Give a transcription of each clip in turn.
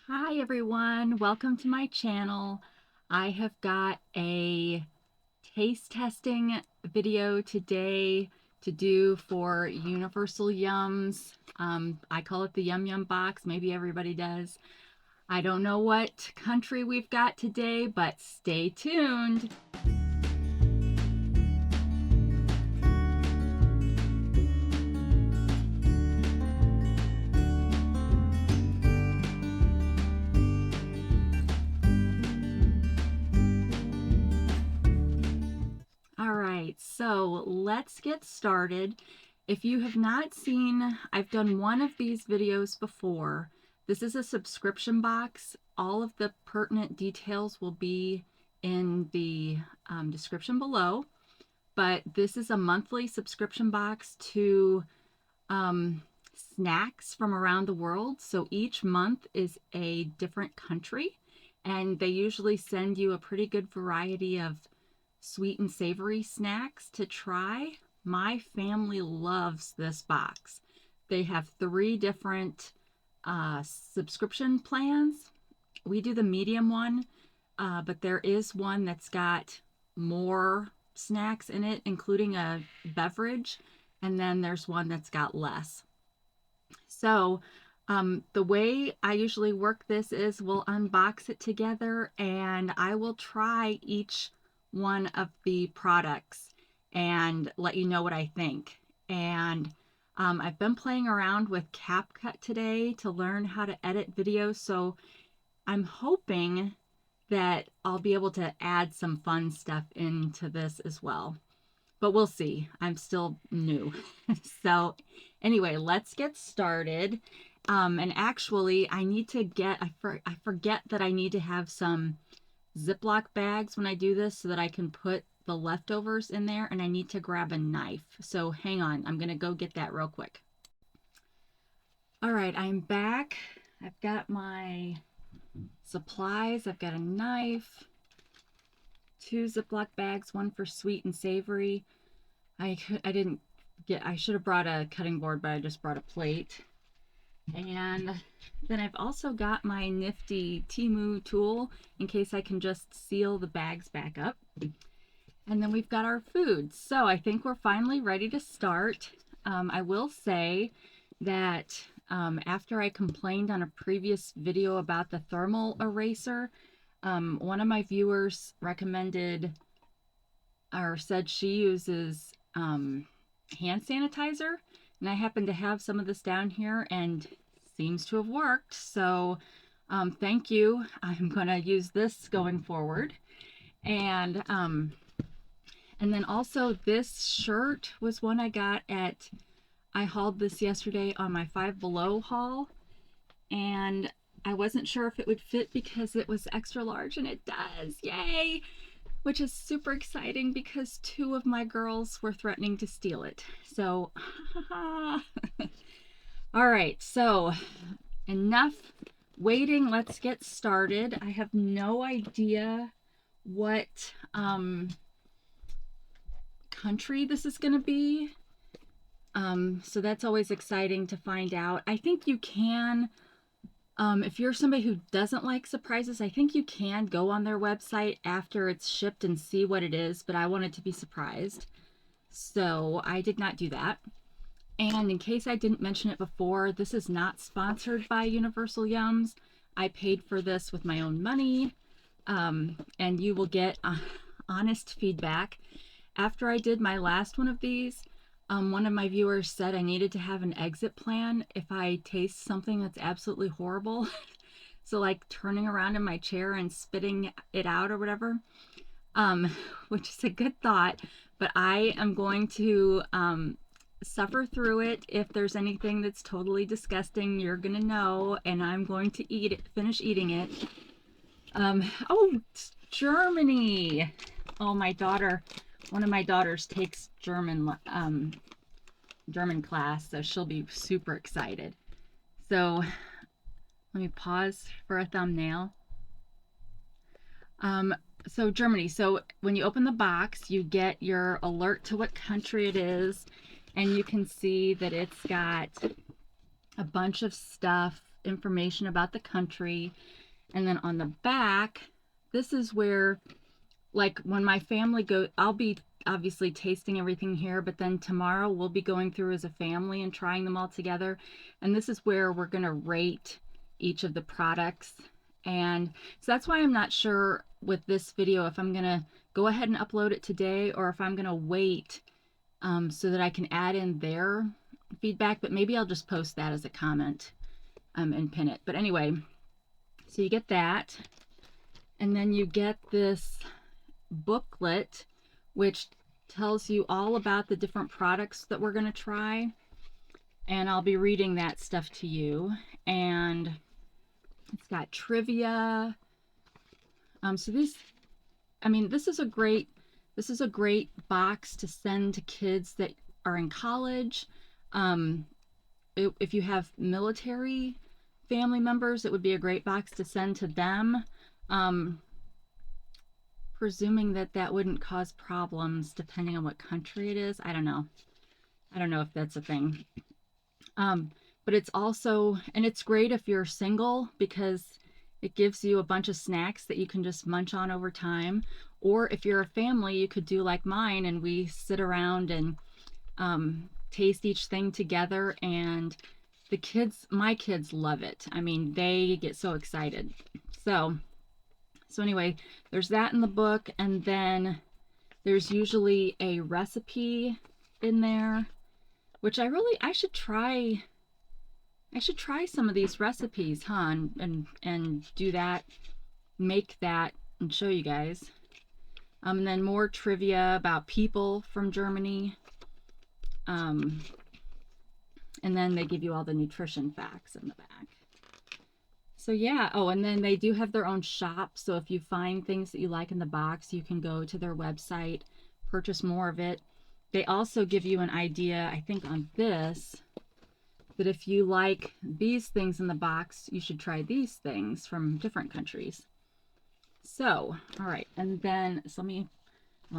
Hi everyone, welcome to my channel. I have got a taste testing video today to do for Universal Yums. I call it the YumYum box, maybe everybody does. I don't know what country we've got today, but stay tuned. All right, so let's get started. If you have not seen, I've done one of these videos before. This is a subscription box. All of the pertinent details will be in the description below, but this is a monthly subscription box to snacks from around the world. So each month is a different country, and they usually send you a pretty good variety of sweet and savory snacks to try. My family loves this box. They have 3 different subscription plans. We do the medium one, but there is one that's got more snacks in it, including a beverage, and then there's one that's got less. So the way I usually work this is we'll unbox it together and I will try each one of the products and let you know what I think. And I've been playing around with CapCut today to learn how to edit videos, so I'm hoping that I'll be able to add some fun stuff into this as well. But we'll see. I'm still new. So anyway, let's get started. And actually, I need to get, I forget that I need to have some Ziploc bags when I do this so that I can put the leftovers in there, and I need to grab a knife. So hang on, I'm gonna go get that real quick. All right, I'm back. I've got my supplies. I've got a knife, 2 Ziploc bags, one for sweet and savory. I should have brought a cutting board, but I just brought a plate. And then I've also got my nifty TEMU tool in case I can just seal the bags back up. And then we've got our food. So I think we're finally ready to start. I will say that after I complained on a previous video about the thermal eraser, one of my viewers recommended or said she uses hand sanitizer, and I happen to have some of this down here and seems to have worked. So thank you. I'm going to use this going forward. And then also this shirt was one I got at, I hauled this yesterday on my Five Below haul, and I wasn't sure if it would fit because it was extra large, and it does. Yay! Which is super exciting because 2 of my girls were threatening to steal it. So, all right, so enough waiting. Let's get started. I have no idea what country this is going to be. So that's always exciting to find out. I think you can, if you're somebody who doesn't like surprises, I think you can go on their website after it's shipped and see what it is, but I wanted to be surprised. So I did not do that. And in case I didn't mention it before, this is not sponsored by Universal Yums. I paid for this with my own money, and you will get honest feedback. After I did my last one of these, one of my viewers said I needed to have an exit plan if I taste something that's absolutely horrible. So like turning around in my chair and spitting it out or whatever, which is a good thought, but I am going to suffer through it. If there's anything that's totally disgusting, you're gonna know, and I'm going to eat it, finish eating it. Oh, Germany. Oh, my daughter, one of my daughters takes German class, so she'll be super excited. So let me pause for a thumbnail. So Germany. So when you open the box, you get your alert to what country it is, and you can see that it's got a bunch of stuff. information about the country. And then on the back, this is where, like, when my family go, I'll be obviously tasting everything here, but then tomorrow we'll be going through as a family and trying them all together. And this is where we're going to rate each of the products. And so that's why I'm not sure with this video if I'm going to go ahead and upload it today or if I'm going to wait so that I can add in their feedback, but maybe I'll just post that as a comment and pin it. But anyway, so you get that, and then you get this booklet which tells you all about the different products that we're going to try, and I'll be reading that stuff to you. And it's got trivia. So this, I mean, this is a great box to send to kids that are in college. If you have military family members, it would be a great box to send to them. Presuming that that wouldn't cause problems depending on what country it is. I don't know if that's a thing. But it's also, and it's great if you're single because it gives you a bunch of snacks that you can just munch on over time. Or if you're a family, you could do like mine and we sit around and taste each thing together, and the kids, my kids love it. I mean, they get so excited. So anyway, there's that in the book, and then there's usually a recipe in there, which I should try some of these recipes, huh? And do that, make that, and show you guys. And then more trivia about people from Germany. And then they give you all the nutrition facts in the back. So yeah, oh, and then they do have their own shop. So if you find things that you like in the box, you can go to their website, purchase more of it. They also give you an idea, I think on this, that if you like these things in the box, you should try these things from different countries. So, all right, and then, so I'm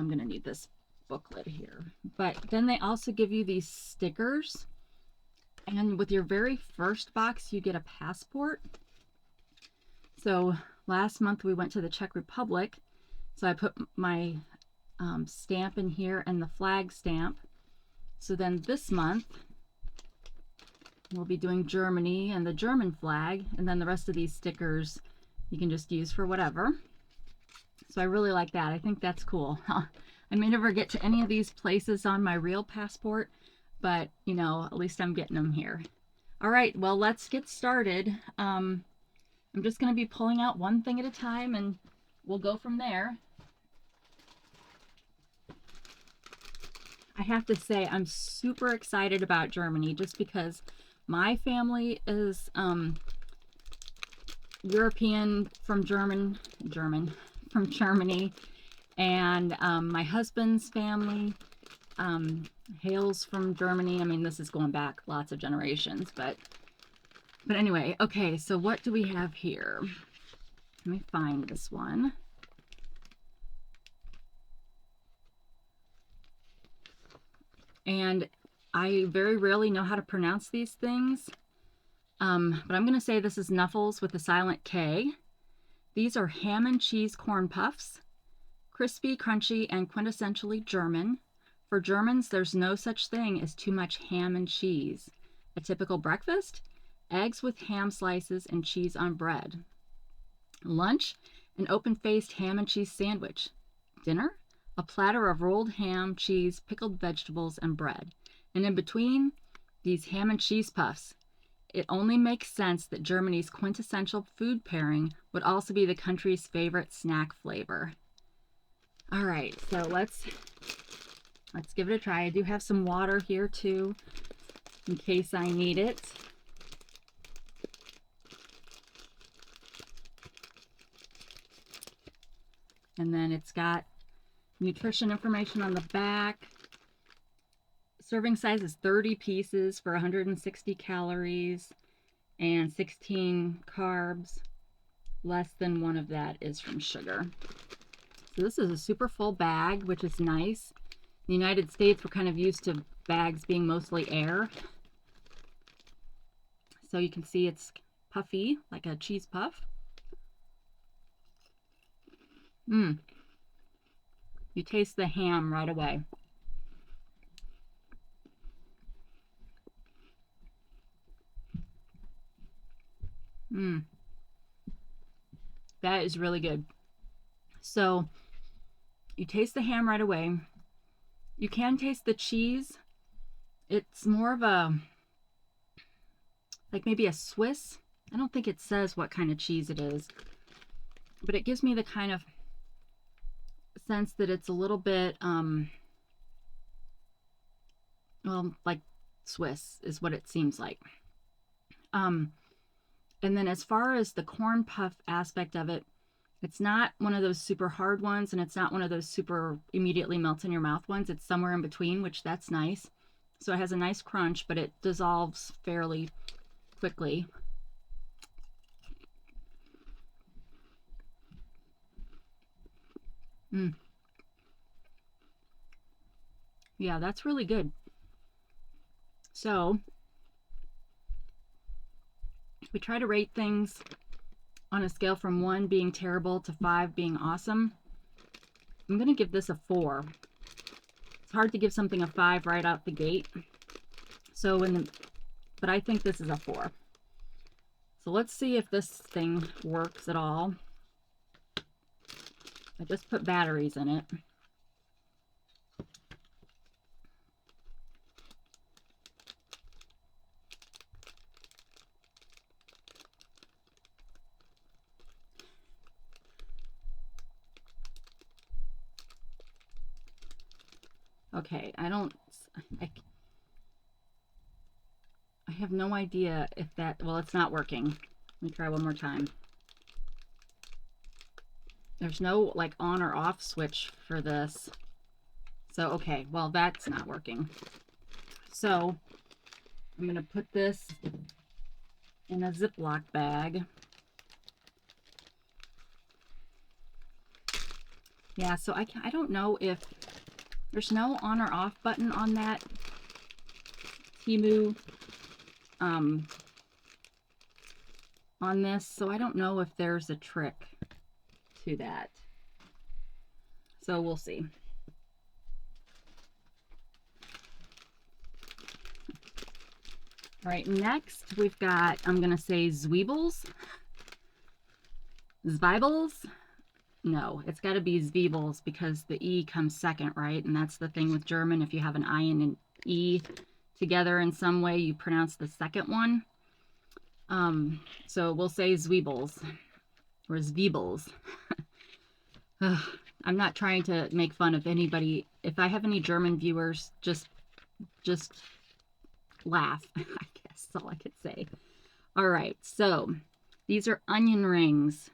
gonna need this booklet here. But then they also give you these stickers. And with your very first box, you get a passport. So last month we went to the Czech Republic. So I put my stamp in here and the flag stamp. So then this month we'll be doing Germany and the German flag. And then the rest of these stickers you can just use for whatever. So I really like that. I think that's cool. I may never get to any of these places on my real passport, but you know, at least I'm getting them here. All right, well, let's get started. I'm just going to be pulling out one thing at a time and we'll go from there. I have to say I'm super excited about Germany just because my family is European from Germany, and my husband's family hails from Germany. I mean, this is going back lots of generations, but anyway, okay, so what do we have here? Let me find this one. And I very rarely know how to pronounce these things, but I'm going to say this is Knuffles with a silent K. These are ham and cheese corn puffs, crispy, crunchy, and quintessentially German. For Germans, there's no such thing as too much ham and cheese. A typical breakfast? Eggs with ham slices and cheese on bread. Lunch? An open-faced ham and cheese sandwich. Dinner? A platter of rolled ham, cheese, pickled vegetables, and bread. And in between, these ham and cheese puffs. It only makes sense that Germany's quintessential food pairing would also be the country's favorite snack flavor. All right, so let's give it a try. I do have some water here too, in case I need it. And then it's got nutrition information on the back. Serving size is 30 pieces for 160 calories and 16 carbs. Less than one of that is from sugar. So this is a super full bag, which is nice. In the United States, we're kind of used to bags being mostly air. So you can see it's puffy, like a cheese puff. You taste the ham right away. That is really good. So you taste the ham right away. You can taste the cheese. It's more of a, like maybe a Swiss. I don't think it says what kind of cheese it is, but it gives me the kind of sense that it's a little bit, well, like Swiss is what it seems like. And then as far as the corn puff aspect of it, it's not one of those super hard ones, and it's not one of those super immediately melts in your mouth ones. It's somewhere in between, which that's nice. So it has a nice crunch, but it dissolves fairly quickly. Yeah, that's really good. So we try to rate things on a scale from 1 being terrible to 5 being awesome. I'm going to give this a 4. It's hard to give something a 5 right out the gate. So but I think this is a 4. So let's see if this thing works at all. I just put batteries in it. Okay, I have no idea if that, well, it's not working. Let me try one more time. There's no like on or off switch for this. So, okay, well, that's not working. So I'm going to put this in a Ziploc bag. Yeah, so I don't know if there's no on or off button on that TEMU on this, so I don't know if there's a trick to that. So we'll see. All right, next we've got, I'm going to say Zweebles. Zwiebels? No, it's got to be Zwiebels because the E comes second, right? And that's the thing with German. If you have an I and an E together in some way, you pronounce the second one. So we'll say Zweebles or Zwiebels. I'm not trying to make fun of anybody. If I have any German viewers, just laugh. I guess that's all I could say. All right, so these are onion rings.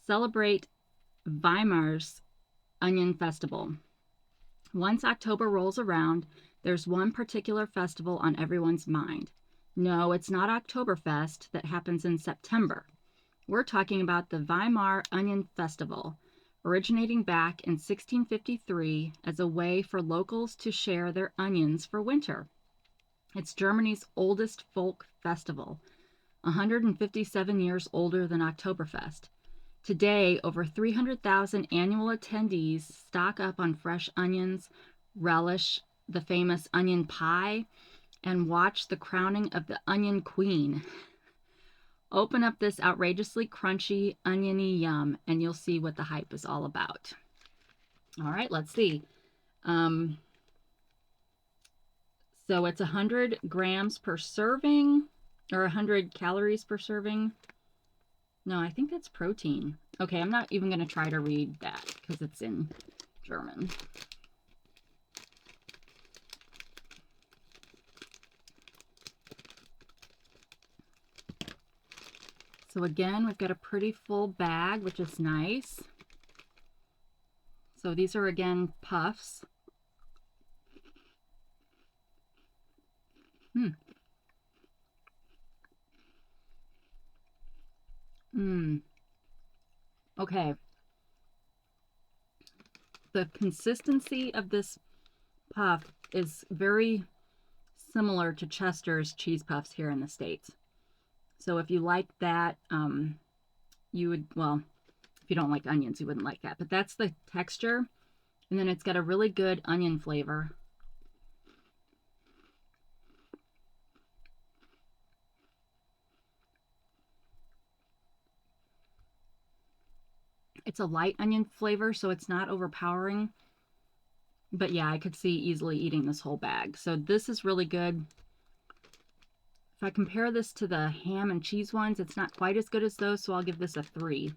Celebrate Weimar's Onion Festival. Once October rolls around, there's one particular festival on everyone's mind. No, it's not Oktoberfest that happens in September. We're talking about the Weimar Onion Festival, originating back in 1653 as a way for locals to share their onions for winter. It's Germany's oldest folk festival, 157 years older than Oktoberfest. Today, over 300,000 annual attendees stock up on fresh onions, relish the famous onion pie, and watch the crowning of the Onion Queen. Open up this outrageously crunchy, oniony yum, and you'll see what the hype is all about. All right, let's see. So it's 100 grams per serving, or 100 calories per serving. No, I think that's protein. Okay, I'm not even going to try to read that because it's in German. So again, we've got a pretty full bag, which is nice. So these are, again, puffs. Okay. The consistency of this puff is very similar to Chester's cheese puffs here in the States. So if you like that, you would, well, if you don't like onions, you wouldn't like that. But that's the texture. And then it's got a really good onion flavor. It's a light onion flavor, so it's not overpowering. But yeah, I could see easily eating this whole bag. So this is really good. If I compare this to the ham and cheese ones, it's not quite as good as those, so I'll give this a 3.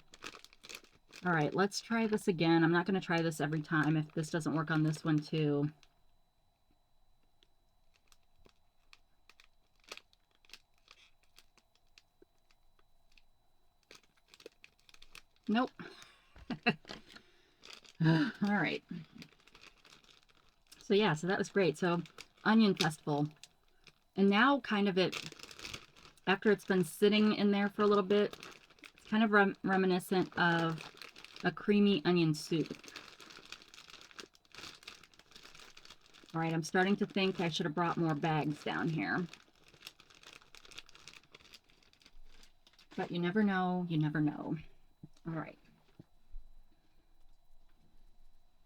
All right, let's try this again. I'm not going to try this every time if this doesn't work on this one too. Nope. All right. So yeah, so that was great. So Onion Festival. And now kind of after it's been sitting in there for a little bit, it's kind of reminiscent of a creamy onion soup. All right, I'm starting to think I should have brought more bags down here. But you never know, you never know. All right.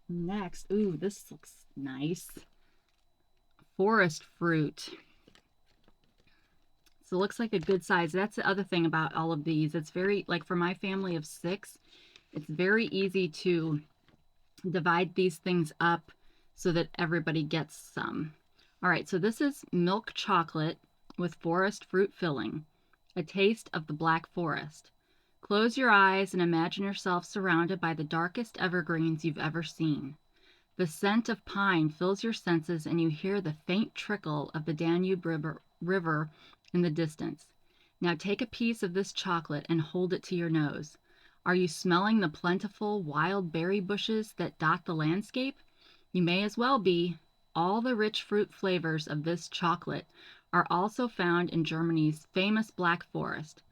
Next, ooh, this looks nice. Forest fruit. So it looks like a good size. That's the other thing about all of these. It's very, like for my family of 6, it's very easy to divide these things up so that everybody gets some. All right, so this is milk chocolate with forest fruit filling, a taste of the Black Forest. Close your eyes and imagine yourself surrounded by the darkest evergreens you've ever seen. The scent of pine fills your senses and you hear the faint trickle of the Danube River in the distance. Now take a piece of this chocolate and hold it to your nose. Are you smelling the plentiful wild berry bushes that dot the landscape? You may as well be. All the rich fruit flavors of this chocolate are also found in Germany's famous Black Forest.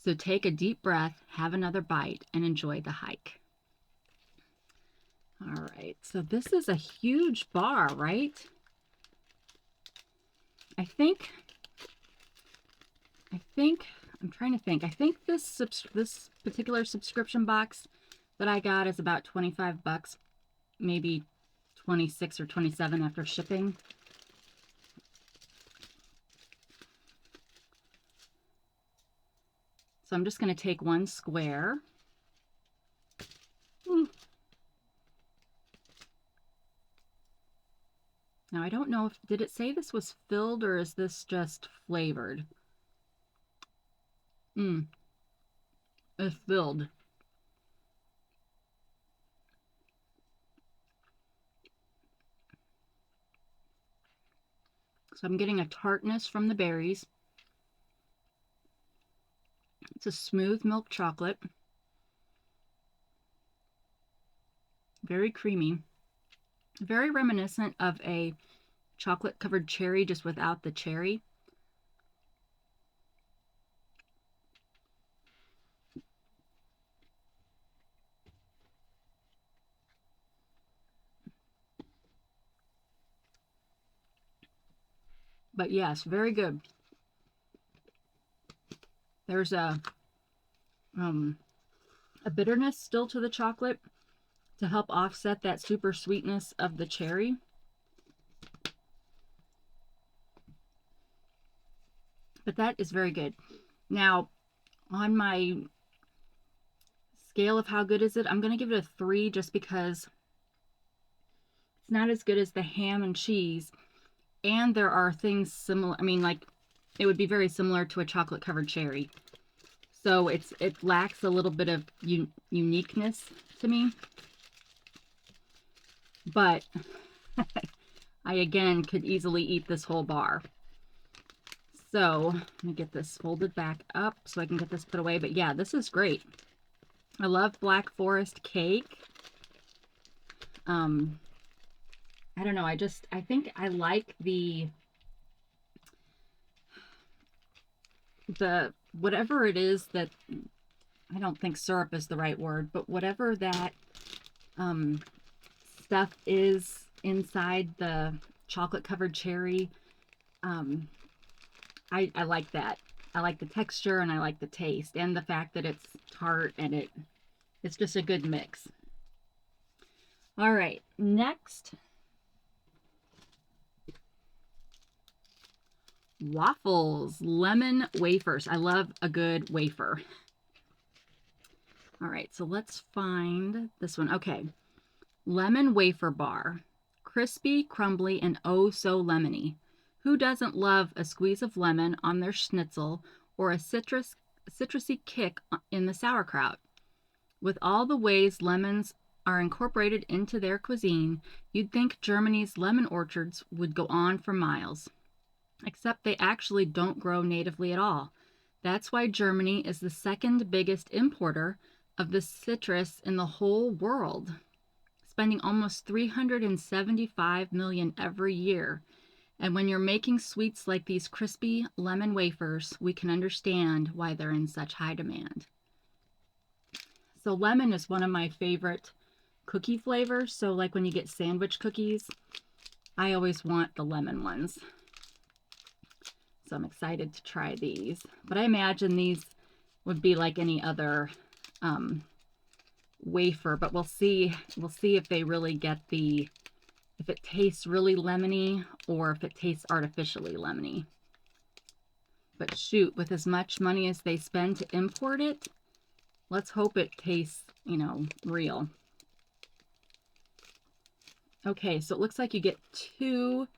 So take a deep breath, have another bite, and enjoy the hike. All right, so this is a huge bar, right? I think, I'm trying to think. I think this particular subscription box that I got is about 25 bucks, maybe 26 or 27 after shipping. So I'm just going to take one square. Now I don't know if, did it say this was filled or is this just flavored? It's filled. So I'm getting a tartness from the berries. It's a smooth milk chocolate. Very creamy. Very reminiscent of a chocolate covered cherry, just without the cherry. But yes, very good. There's a bitterness still to the chocolate to help offset that super sweetness of the cherry. But that is very good. Now, on my scale of how good is it, I'm going to give it a 3 just because it's not as good as the ham and cheese. And there are things similar. I mean, like, it would be very similar to a chocolate covered cherry. So it lacks a little bit of uniqueness to me. But I, again, could easily eat this whole bar. So let me get this folded back up so I can get this put away. But yeah, this is great. I love Black Forest cake. I don't know. I think I like the whatever it is that, I don't think syrup is the right word, but whatever that stuff is inside the chocolate covered cherry, I like that. I like the texture and I like the taste and the fact that it's tart and it's just a good mix. All right, next, waffles, lemon wafers. I love a good wafer. All right, so let's find this one. Okay, lemon wafer bar. Crispy, crumbly, and oh so lemony. Who doesn't love a squeeze of lemon on their schnitzel or a citrusy kick in the sauerkraut? With all the ways lemons are incorporated into their cuisine, you'd think Germany's lemon orchards would go on for miles. Except they actually don't grow natively at all. That's why Germany is the second biggest importer of the citrus in the whole world, spending almost 375 million every year. And when you're making sweets like these crispy lemon wafers, we can understand why they're in such high demand. So lemon is one of my favorite cookie flavors. So like when you get sandwich cookies, I always want the lemon ones. So I'm excited to try these. But I imagine these would be like any other wafer, but we'll see if they really get if it tastes really lemony or if it tastes artificially lemony. But shoot, with as much money as they spend to import it, let's hope it tastes, real. Okay, so it looks like you get 2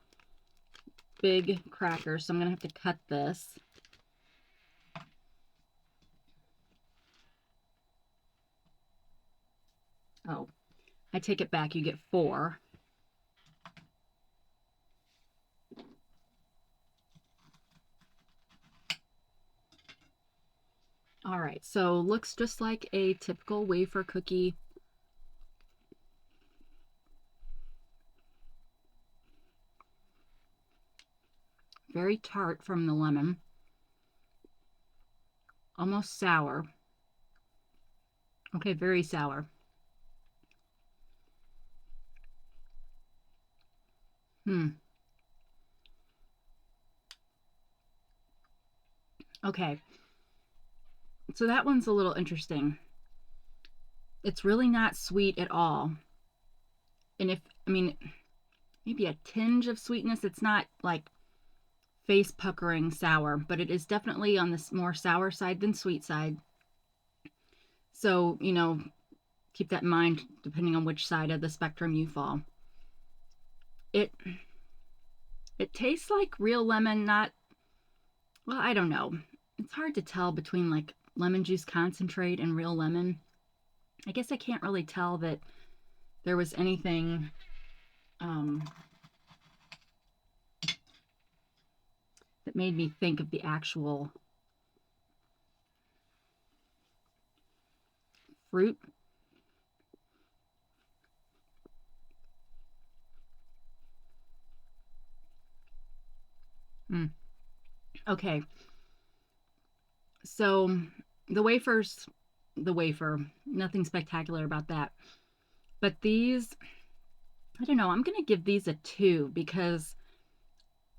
big crackers, so I'm gonna have to cut this. Oh, I take it back, you get 4. All right, so looks just like a typical wafer cookie. Very tart from the lemon. Almost sour. Okay, very sour. Okay. So that one's a little interesting. It's really not sweet at all. And maybe a tinge of sweetness. It's not like face puckering sour, but it is definitely on the more sour side than sweet side. So, keep that in mind depending on which side of the spectrum you fall. It tastes like real lemon, well, I don't know. It's hard to tell between like lemon juice concentrate and real lemon. I guess I can't really tell that there was anything that made me think of the actual fruit. Okay. So the wafer, nothing spectacular about that. But these, I don't know, I'm going to give these a 2 because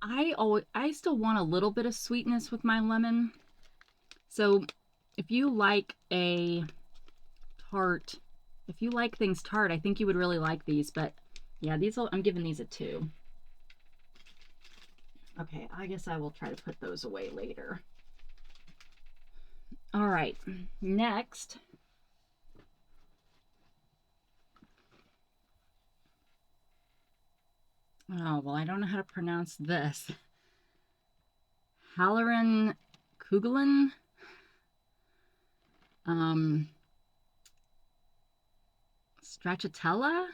I still want a little bit of sweetness with my lemon. So if you like things tart, I think you would really like these. But yeah, I'm giving these a 2. Okay, I guess I will try to put those away later. All right, next. Oh, well, I don't know how to pronounce this. Halloran Kugeln. Stracciatella?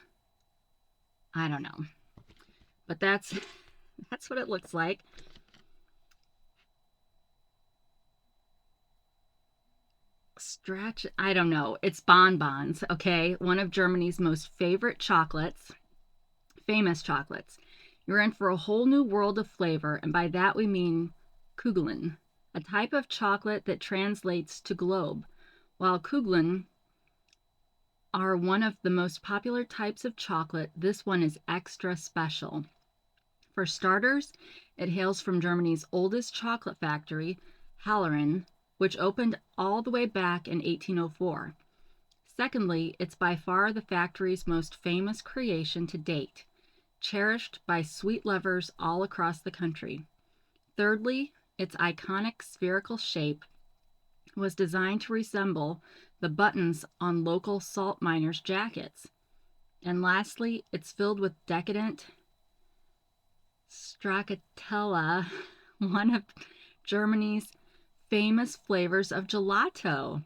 I don't know. But that's what it looks like. I don't know. It's bonbons, okay? One of Germany's most famous chocolates. You're in for a whole new world of flavor, and by that we mean Kugeln, a type of chocolate that translates to globe. While Kugeln are one of the most popular types of chocolate, this one is extra special. For starters, it hails from Germany's oldest chocolate factory, Halloran, which opened all the way back in 1804. Secondly, it's by far the factory's most famous creation to date, cherished by sweet lovers all across the country. Thirdly, its iconic spherical shape was designed to resemble the buttons on local salt miners' jackets. And lastly, it's filled with decadent stracciatella, one of Germany's famous flavors of gelato,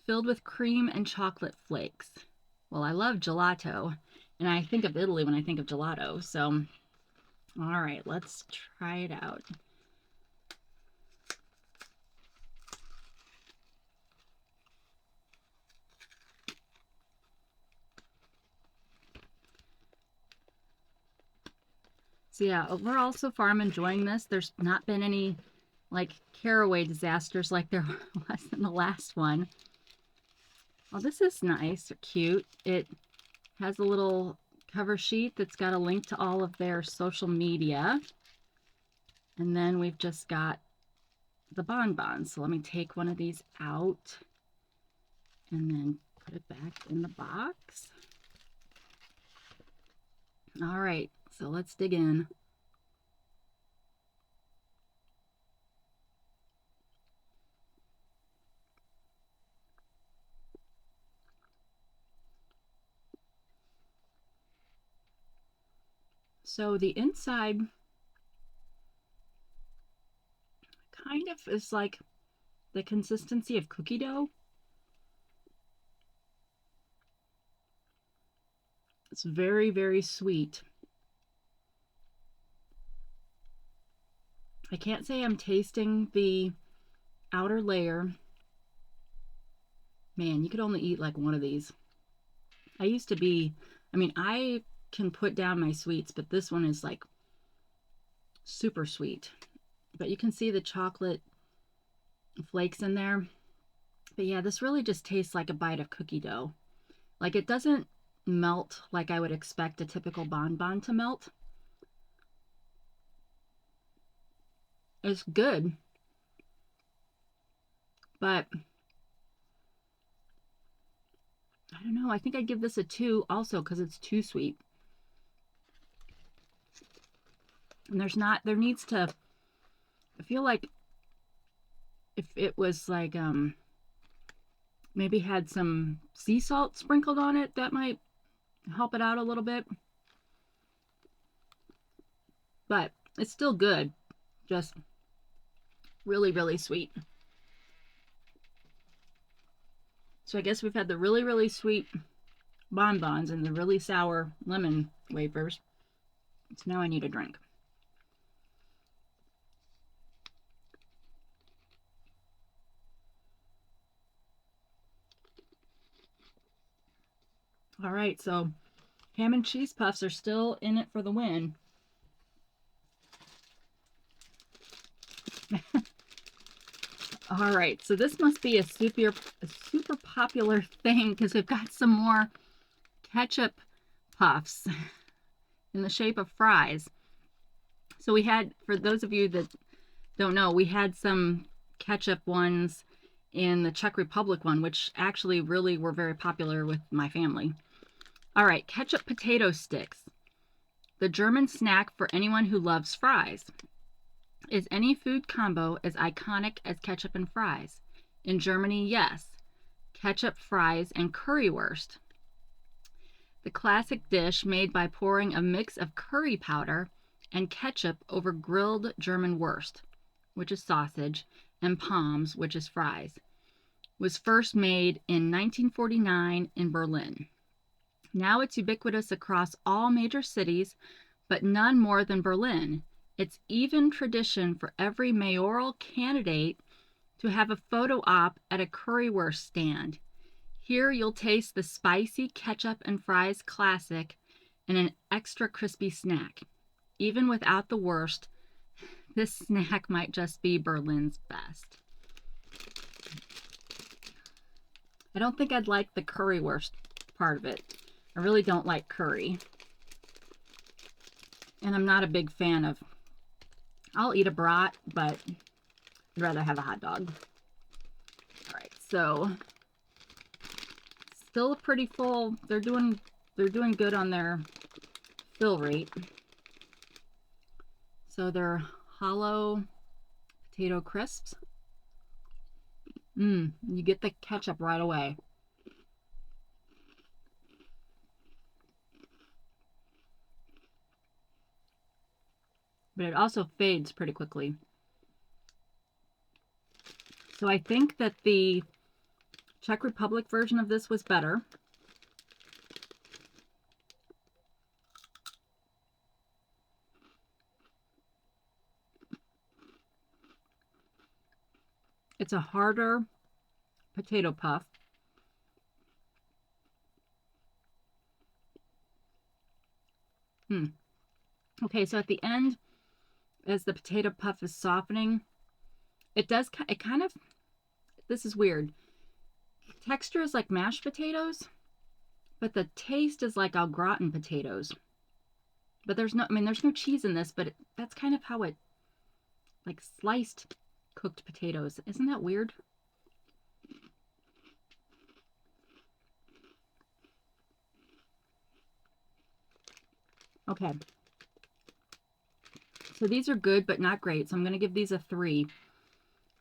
filled with cream and chocolate flakes. Well, I love gelato, and I think of Italy when I think of gelato. So, all right, let's try it out. So yeah, overall so far I'm enjoying this. There's not been any like caraway disasters like there was in the last one. Well, this is nice or cute. It has a little cover sheet that's got a link to all of their social media. And then we've just got the bonbons. So let me take one of these out and then put it back in the box. All right, so let's dig in. So the inside kind of is like the consistency of cookie dough. It's very, very sweet. I can't say I'm tasting the outer layer. Man, you could only eat like one of these. I used to be, I mean, I can put down my sweets, but this one is like super sweet. But you can see the chocolate flakes in there. But yeah, this really just tastes like a bite of cookie dough. Like it doesn't melt like I would expect a typical bonbon to melt. It's good, but I don't know. I think I'd give this a 2 also because it's too sweet. And there needs to, I feel like if it was like, maybe had some sea salt sprinkled on it, that might help it out a little bit. But it's still good. Just really, really sweet. So I guess we've had the really, really sweet bonbons and the really sour lemon wafers. So now I need a drink. All right, so ham and cheese puffs are still in it for the win. All right, so this must be a super popular thing because we've got some more ketchup puffs in the shape of fries. So we had, for those of you that don't know, we had some ketchup ones in the Czech Republic one, which actually really were very popular with my family. All right, ketchup potato sticks. The German snack for anyone who loves fries. Is any food combo as iconic as ketchup and fries? In Germany, yes. Ketchup, fries, and currywurst. The classic dish made by pouring a mix of curry powder and ketchup over grilled German wurst, which is sausage, and Pommes, which is fries, was first made in 1949 in Berlin. Now it's ubiquitous across all major cities, but none more than Berlin. It's even tradition for every mayoral candidate to have a photo op at a currywurst stand. Here you'll taste the spicy ketchup and fries classic and an extra crispy snack. Even without the worst, this snack might just be Berlin's best. I don't think I'd like the currywurst part of it. I really don't like curry. And I'm not a big fan of, I'll eat a brat, but I'd rather have a hot dog. All right, so still pretty full. They're doing good on their fill rate. So they're hollow potato crisps. You get the ketchup right away. But it also fades pretty quickly. So I think that the Czech Republic version of this was better. It's a harder potato puff. Okay, so at the end, as the potato puff is softening, it kind of, this is weird. Texture is like mashed potatoes, but the taste is like au gratin potatoes. But there's no cheese in this, but that's kind of how it, like sliced cooked potatoes. Isn't that weird? Okay. So these are good, but not great. So I'm going to give these a 3.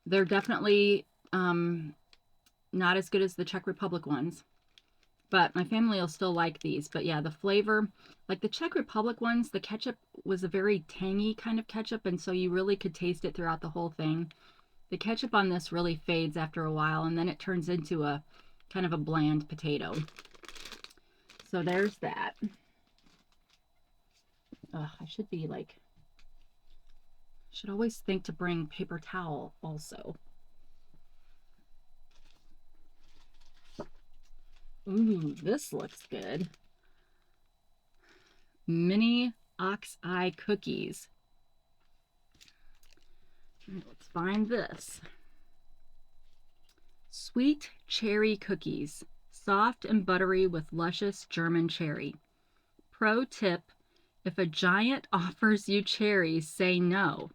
They're definitely not as good as the Czech Republic ones, but my family will still like these. But yeah, the flavor, like the Czech Republic ones, the ketchup was a very tangy kind of ketchup, and so you really could taste it throughout the whole thing. The ketchup on this really fades after a while, and then it turns into a kind of a bland potato. So there's that. I should always think to bring paper towel also. Ooh, this looks good. Mini ox eye cookies. Let's find this. Sweet cherry cookies. Soft and buttery with luscious German cherry. Pro tip, if a giant offers you cherries, say no.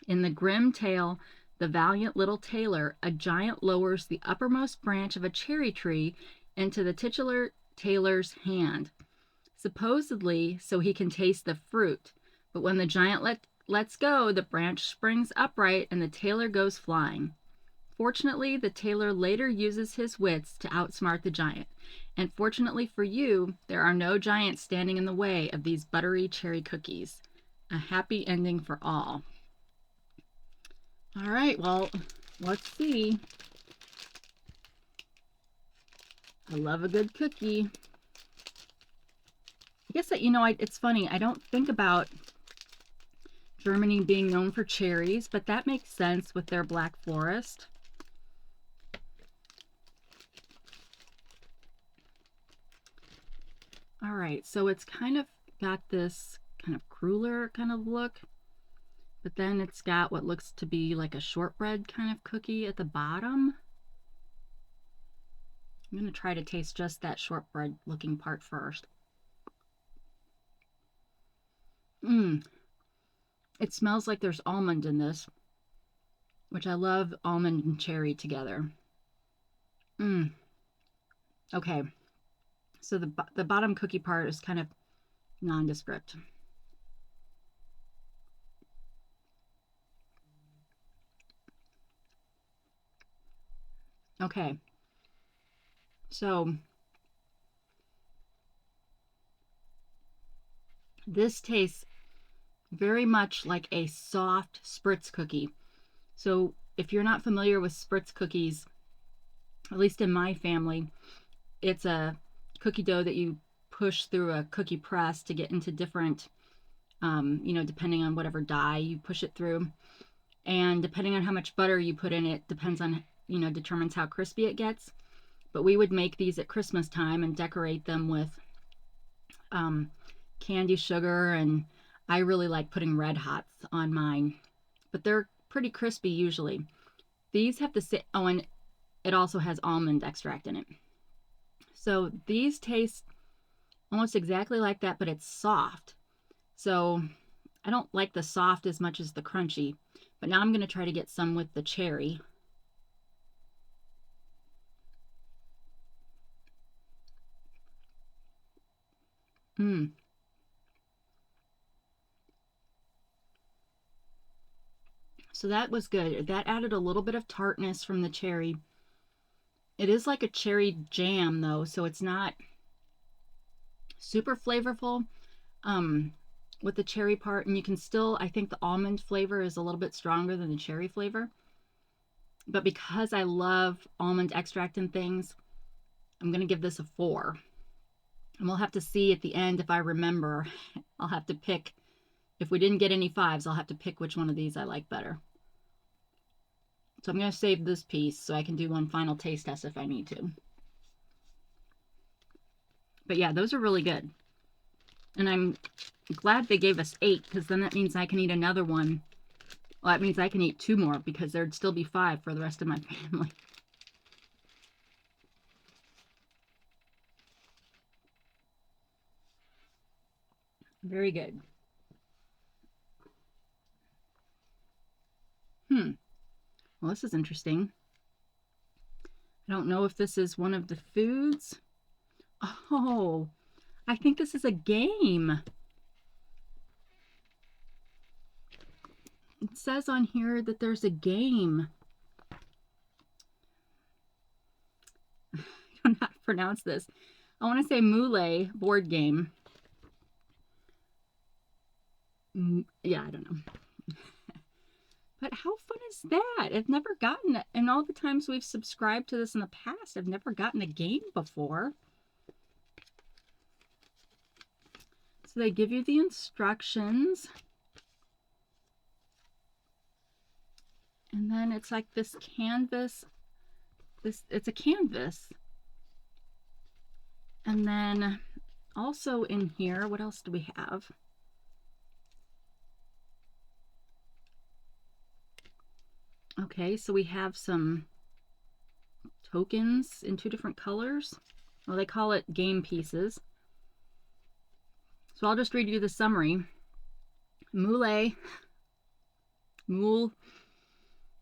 In the grim tale, The Valiant Little Tailor, a giant lowers the uppermost branch of a cherry tree into the titular tailor's hand, supposedly so he can taste the fruit. But when the giant lets go, the branch springs upright and the tailor goes flying. Fortunately, the tailor later uses his wits to outsmart the giant. And fortunately for you, there are no giants standing in the way of these buttery cherry cookies. A happy ending for all. All right, well, let's see. I love a good cookie. I guess that, it's funny. I don't think about Germany being known for cherries, but that makes sense with their Black Forest. All right, so it's kind of got this kind of cruller kind of look, but then it's got what looks to be like a shortbread kind of cookie at the bottom. I'm going to try to taste just that shortbread looking part first. It smells like there's almond in this, which I love almond and cherry together. Okay. So the bottom cookie part is kind of nondescript. Okay. So this tastes very much like a soft Spritz cookie. So if you're not familiar with Spritz cookies, at least in my family, it's a cookie dough that you push through a cookie press to get into different, depending on whatever die you push it through. And depending on how much butter you put in it, depends on, determines how crispy it gets. But we would make these at Christmas time and decorate them with candy sugar, and I really like putting Red Hots on mine, but they're pretty crispy usually. These have the same, and it also has almond extract in it. So these taste almost exactly like that, but it's soft. So I don't like the soft as much as the crunchy, But now I'm going to try to get some with the cherry. So that was good. That added a little bit of tartness from the cherry. It is like a cherry jam though, so it's not super flavorful with the cherry part. And you can still, I think the almond flavor is a little bit stronger than the cherry flavor. But because I love almond extract and things, I'm going to give this a 4. And we'll have to see at the end if I remember. I'll have to pick. If we didn't get any 5s, I'll have to pick which one of these I like better. So I'm going to save this piece so I can do one final taste test if I need to. But yeah, those are really good. And I'm glad they gave us 8, because then that means I can eat another one. Well, that means I can eat 2 more, because there'd still be 5 for the rest of my family. Very good. Well, this is interesting. I don't know if this is one of the foods. Oh, I think this is a game. It says on here that there's a game. I don't know how to pronounce this. I want to say Mule board game. Yeah, I don't know. But how fun is that? I've never gotten it. And all the times we've subscribed to this in the past, I've never gotten a game before. So they give you the instructions. And then it's like this canvas. It's a canvas. And then also in here, what else do we have? Okay, so we have some tokens in 2 different colors. Well, they call it game pieces. So I'll just read you the summary. Mule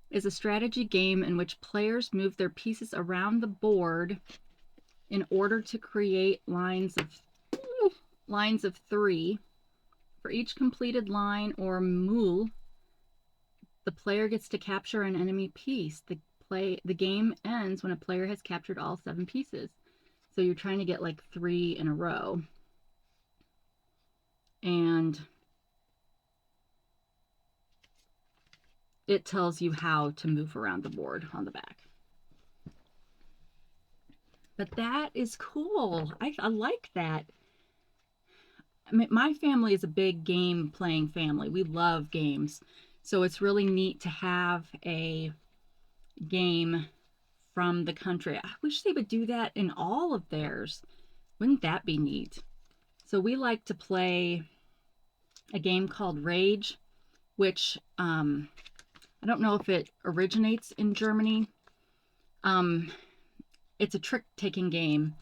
is a strategy game in which players move their pieces around the board in order to create lines of 3. For each completed line or mule, the player gets to capture an enemy piece. The game ends when a player has captured all 7 pieces. So you're trying to get like 3 in a row. And it tells you how to move around the board on the back. But that is cool. I like that. I mean, my family is a big game playing family. We love games. So it's really neat to have a game from the country. I wish they would do that in all of theirs. Wouldn't that be neat? So we like to play a game called Rage, which I don't know if it originates in Germany. It's a trick-taking game.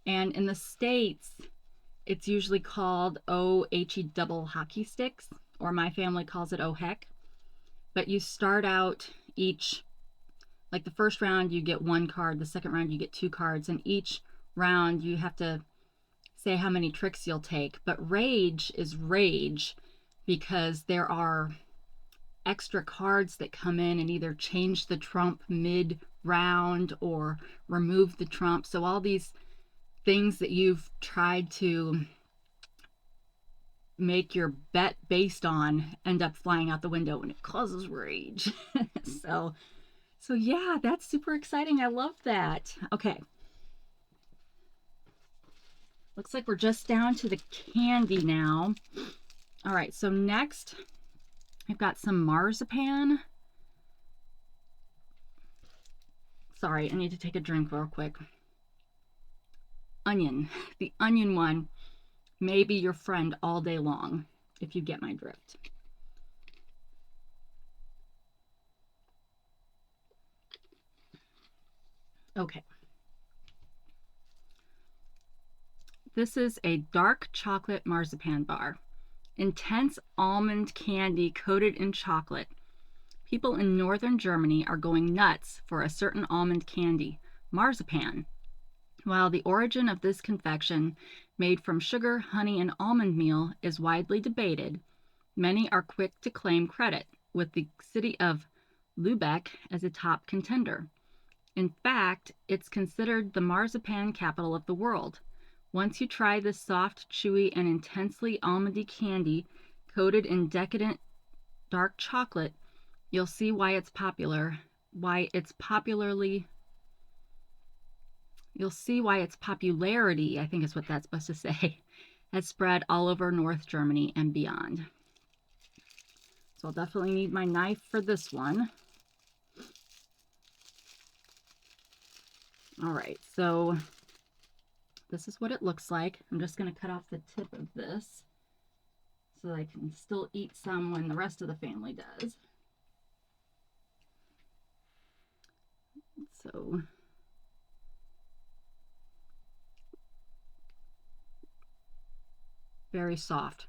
And in the States, it's usually called O-H-E double hockey sticks, or my family calls it Oh Heck. But you start out each, like the first round you get 1 card, the second round you get 2 cards, and each round you have to say how many tricks you'll take. But Rage is Rage because there are extra cards that come in and either change the trump mid-round or remove the trump. So all these things that you've tried to make your bet based on end up flying out the window, and it causes rage. so yeah, that's super exciting. I love that. Okay, looks like we're just down to the candy now. All right, so next I've got some marzipan. Sorry, I need to take a drink real quick. Onion. The onion one may be your friend all day long, if you get my drift. Okay. This is a dark chocolate marzipan bar. Intense almond candy coated in chocolate. People in northern Germany are going nuts for a certain almond candy, marzipan. While the origin of this confection, made from sugar, honey, and almond meal, is widely debated, many are quick to claim credit, with the city of Lübeck as a top contender. In fact, it's considered the marzipan capital of the world. Once you try this soft, chewy, and intensely almondy candy coated in decadent dark chocolate, you'll see why it's popular, you'll see why its popularity, I think is what that's supposed to say, has spread all over North Germany and beyond. So I'll definitely need my knife for this one. All right, so this is what it looks like. I'm just going to cut off the tip of this so that I can still eat some when the rest of the family does. So very soft.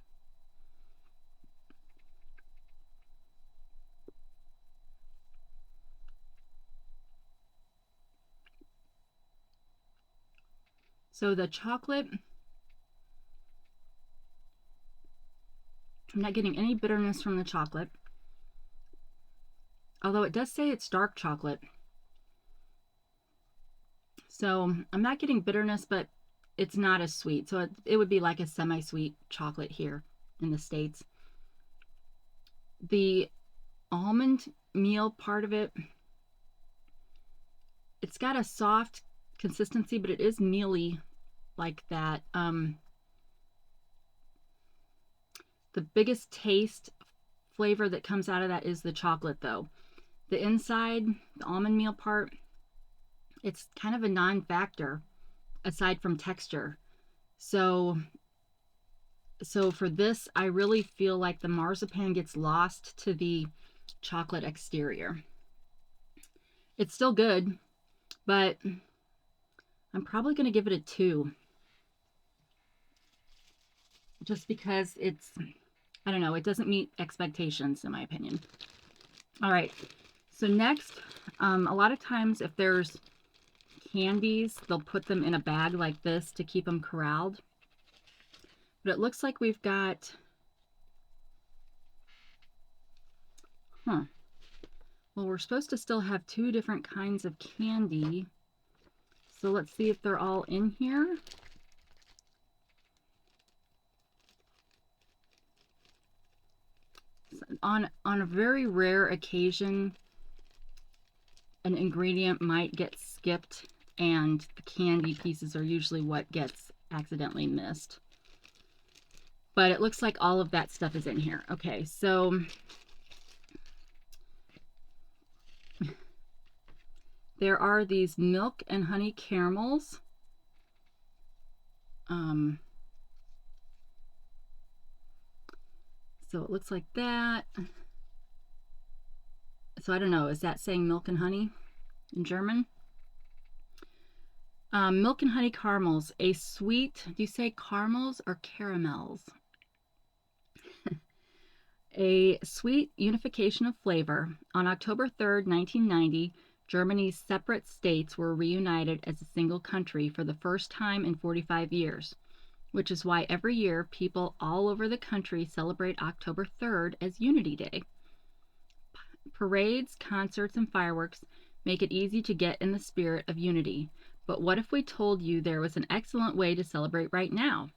So the chocolate, I'm not getting any bitterness from the chocolate. Although it does say it's dark chocolate. So I'm not getting bitterness, but it's not as sweet. So it would be like a semi-sweet chocolate here in the States. The almond meal part of it, it's got a soft consistency, but it is mealy like that. The biggest taste flavor that comes out of that is the chocolate, though. The inside, the almond meal part, it's kind of a non-factor aside from texture. So for this, I really feel like the marzipan gets lost to the chocolate exterior. It's still good, but I'm probably going to give it a 2. Just because it's, I don't know, it doesn't meet expectations in my opinion. All right, so next, a lot of times if there's candies, they'll put them in a bag like this to keep them corralled. But it looks like we've got, well, we're supposed to still have 2 different kinds of candy. So let's see if they're all in here. On a very rare occasion, an ingredient might get skipped, and the candy pieces are usually what gets accidentally missed. But it looks like all of that stuff is in here. Okay, so there are these milk and honey caramels. So it looks like that. So I don't know, is that saying milk and honey in German? Milk and honey caramels, a sweet, do you say caramels or caramels? A sweet unification of flavor. On October 3rd, 1990, Germany's separate states were reunited as a single country for the first time in 45 years, which is why every year people all over the country celebrate October 3rd as Unity Day. Parades, concerts, and fireworks make it easy to get in the spirit of unity. But what if we told you there was an excellent way to celebrate right now?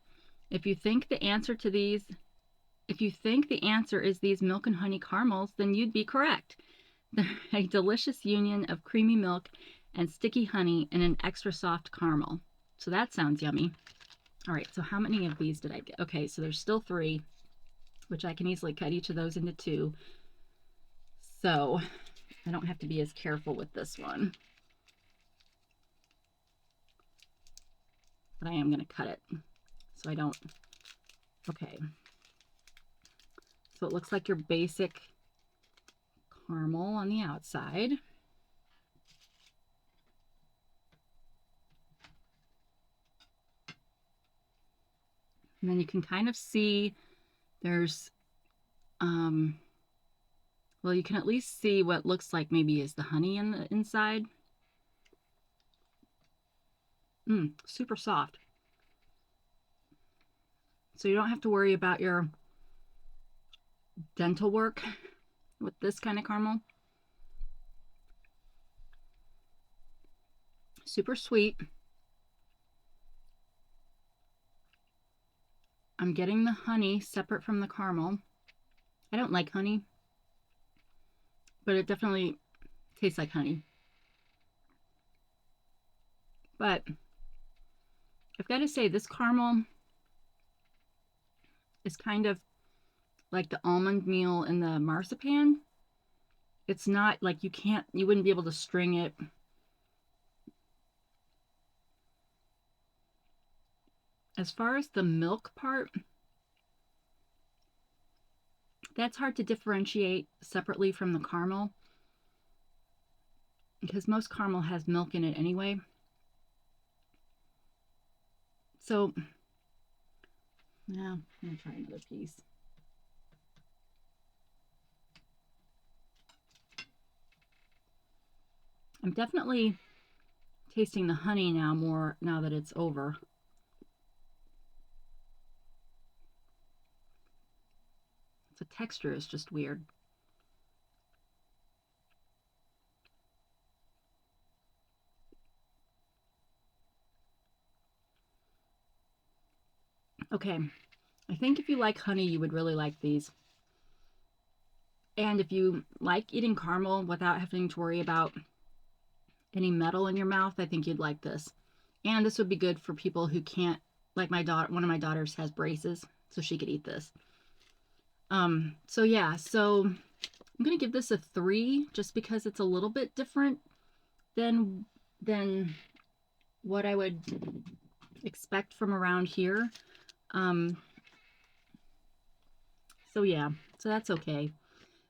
If you think the answer is these milk and honey caramels, then you'd be correct. They're a delicious union of creamy milk and sticky honey and an extra soft caramel. So that sounds yummy. All right, so how many of these did I get? Okay, so there's still 3, which I can easily cut each of those into 2. So I don't have to be as careful with this one. But I am going to cut it so I don't. Okay. So it looks like your basic caramel on the outside. And then you can kind of see there's Well, you can at least see what looks like maybe is the honey in the inside. Super soft. So you don't have to worry about your dental work with this kind of caramel. Super sweet. I'm getting the honey separate from the caramel. I don't like honey, but it definitely tastes like honey. But I've got to say, this caramel is kind of like the almond meal in the marzipan. It's not like you wouldn't be able to string it. As far as the milk part, that's hard to differentiate separately from the caramel because most caramel has milk in it anyway. So, yeah, I'm gonna try another piece. I'm definitely tasting the honey now more now that it's over. The texture is just weird. Okay, I think if you like honey, you would really like these. And if you like eating caramel without having to worry about any metal in your mouth, I think you'd like this. And this would be good for people who can't, like my daughter, one of my daughters has braces, so she could eat this. So yeah, so I'm gonna give this a 3 just because it's a little bit different than what I would expect from around here. So yeah, so that's okay.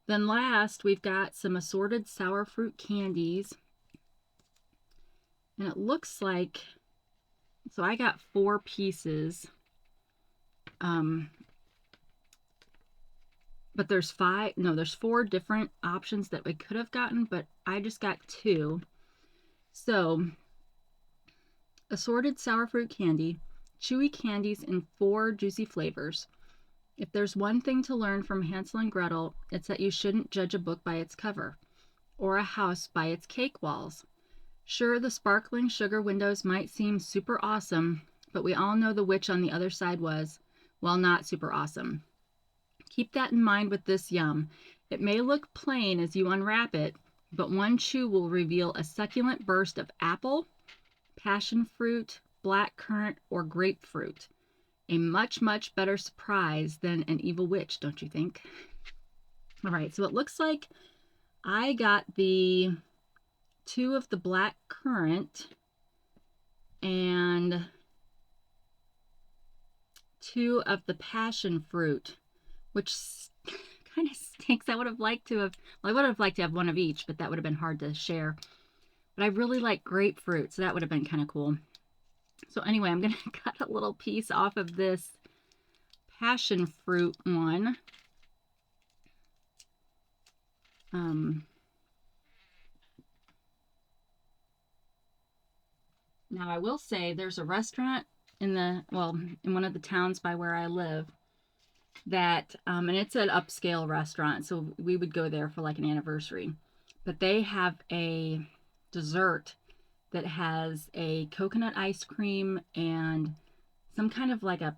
Then last, we've got some assorted sour fruit candies. And it looks like, so I got 4 pieces. But there's 4 different options that we could have gotten, but I just got 2. So, assorted sour fruit candy, chewy candies in 4 juicy flavors. If there's one thing to learn from Hansel and Gretel, it's that you shouldn't judge a book by its cover, or a house by its cake walls. Sure, the sparkling sugar windows might seem super awesome, but we all know the witch on the other side was, well, not super awesome. Keep that in mind with this yum. It may look plain as you unwrap it, but one chew will reveal a succulent burst of apple, passion fruit, black currant, or grapefruit. A much, much better surprise than an evil witch, don't you think? All right, so it looks like I got the 2 of the black currant and 2 of the passion fruit, which kind of stinks. I would have liked to have, well, I would have liked to have one of each, but that would have been hard to share. But I really like grapefruit, so that would have been kind of cool. So anyway, I'm going to cut a little piece off of this passion fruit one. Now I will say there's a restaurant in one of the towns by where I live that, and it's an upscale restaurant, so we would go there for like an anniversary. But they have a dessert that has a coconut ice cream and some kind of like a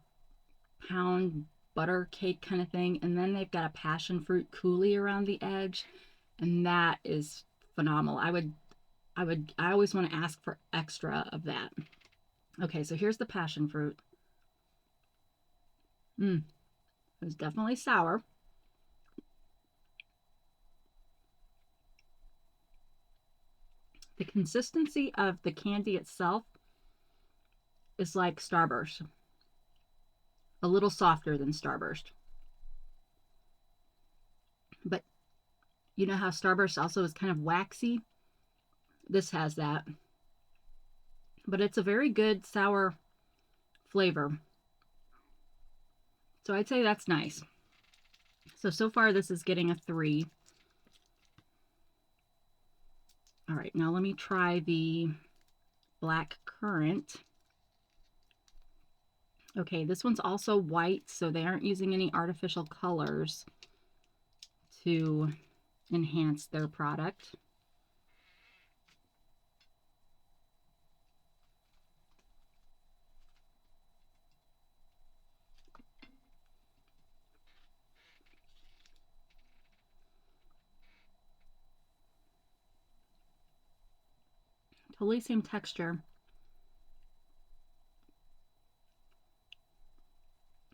pound butter cake kind of thing, and then they've got a passion fruit coulis around the edge, and that is phenomenal. I always want to ask for extra of that. Okay, so here's the passion fruit. It's definitely sour. The consistency of the candy itself is like Starburst, a little softer than Starburst. But you know how Starburst also is kind of waxy? This has that. But it's a very good sour flavor. So I'd say that's nice. So far this is getting a 3. All right, now let me try the black currant. Okay, this one's also white, so they aren't using any artificial colors to enhance their product. Totally same texture.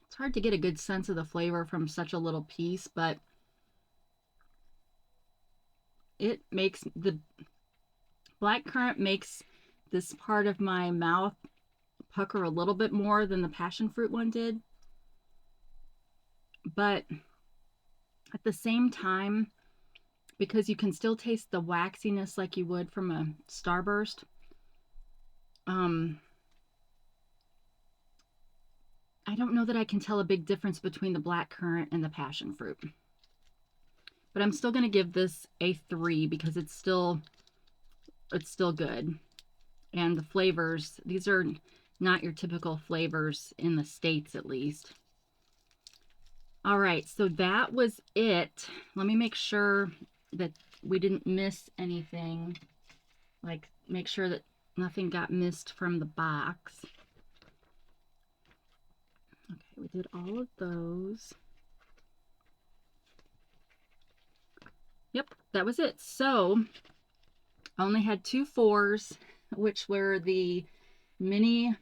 It's hard to get a good sense of the flavor from such a little piece, but it makes the black currant makes this part of my mouth pucker a little bit more than the passion fruit one did. But at the same time, because you can still taste the waxiness like you would from a Starburst, I don't know that I can tell a big difference between the black currant and the passion fruit. But I'm still going to give this a 3 because it's still good. And the flavors, these are not your typical flavors in the States, at least. All right, so that was it. Let me make sure that we didn't miss anything. Like, make sure that nothing got missed from the box. Okay, we did all of those. Yep, that was it. So I only had 2 4s, which were the mini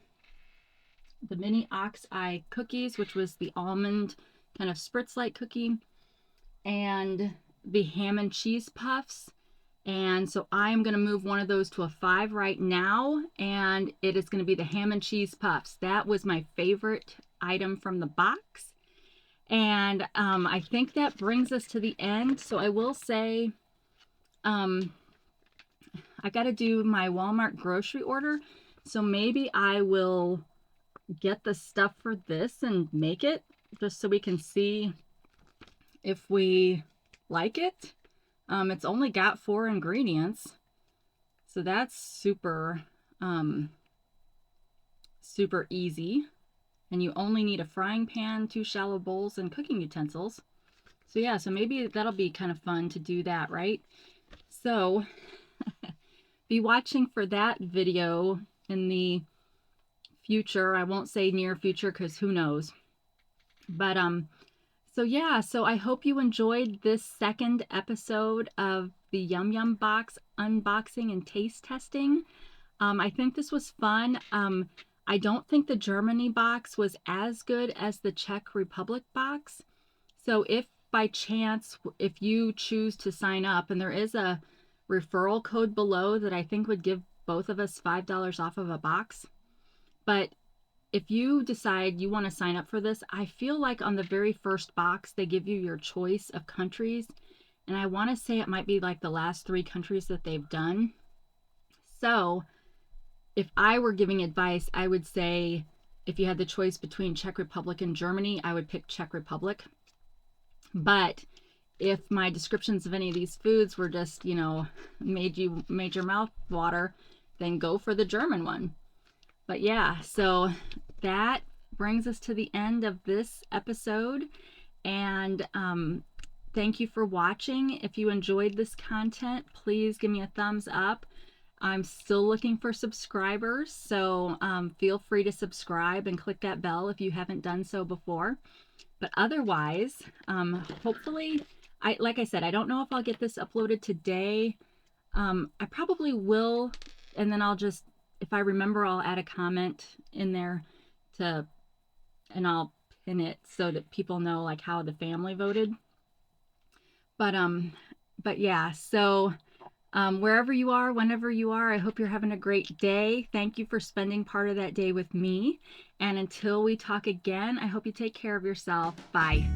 ox eye cookies, which was the almond kind of spritz like cookie, and the ham and cheese puffs. And so I'm going to move one of those to a 5 right now, and it is going to be the ham and cheese puffs. That was my favorite item from the box. And I think that brings us to the end. So I will say, I got to do my Walmart grocery order. So maybe I will get the stuff for this and make it just so we can see if we like it. It's only got 4 ingredients, so that's super super easy. And you only need a frying pan, 2 shallow bowls, and cooking utensils. So yeah, so maybe that'll be kind of fun to do that, right? So be watching for that video in the future. I won't say near future because who knows. But so yeah, so I hope you enjoyed this second episode of the YumYum box unboxing and taste testing. I think this was fun. I don't think the Germany box was as good as the Czech Republic box. So if by chance, if you choose to sign up, and there is a referral code below that I think would give both of us $5 off of a box. But if you decide you want to sign up for this, I feel like on the very first box, they give you your choice of countries. And I want to say it might be like the last 3 countries that they've done. So if I were giving advice, I would say if you had the choice between Czech Republic and Germany, I would pick Czech Republic. But if my descriptions of any of these foods were just, you know, made your mouth water, then go for the German one. But yeah, so that brings us to the end of this episode. And thank you for watching. If you enjoyed this content, please give me a thumbs up. I'm still looking for subscribers, so feel free to subscribe and click that bell if you haven't done so before. But otherwise, hopefully, like I said, I don't know if I'll get this uploaded today. I probably will, and then I'll just, if I remember, I'll add a comment in there and I'll pin it so that people know like how the family voted. But yeah, so wherever you are, whenever you are, I hope you're having a great day. Thank you for spending part of that day with me. And until we talk again, I hope you take care of yourself. Bye.